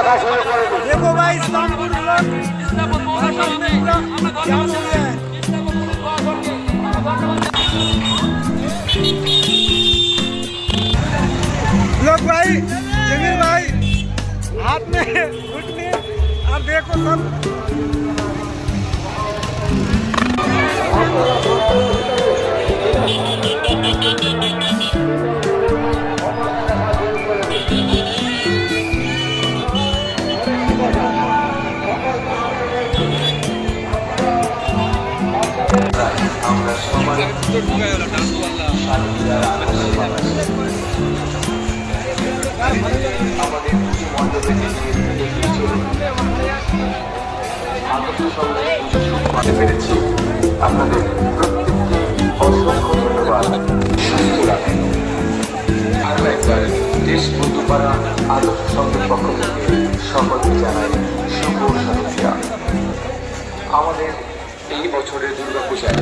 देखो भाई इस्लामपुर लोग भाई जमीर भाई हाथ में उठने आप देखो सब পেরেছি আপনাদের প্রত্যেককে অসংখ্য ধন্যবাদ। আরো একবার দেশ বন্ধুপাড়া আদর্শ সংঘের পক্ষ থেকে সকলকে জানাই শুভ শুভেচ্ছা। আমাদের এই বছরের দুর্গাপূজায়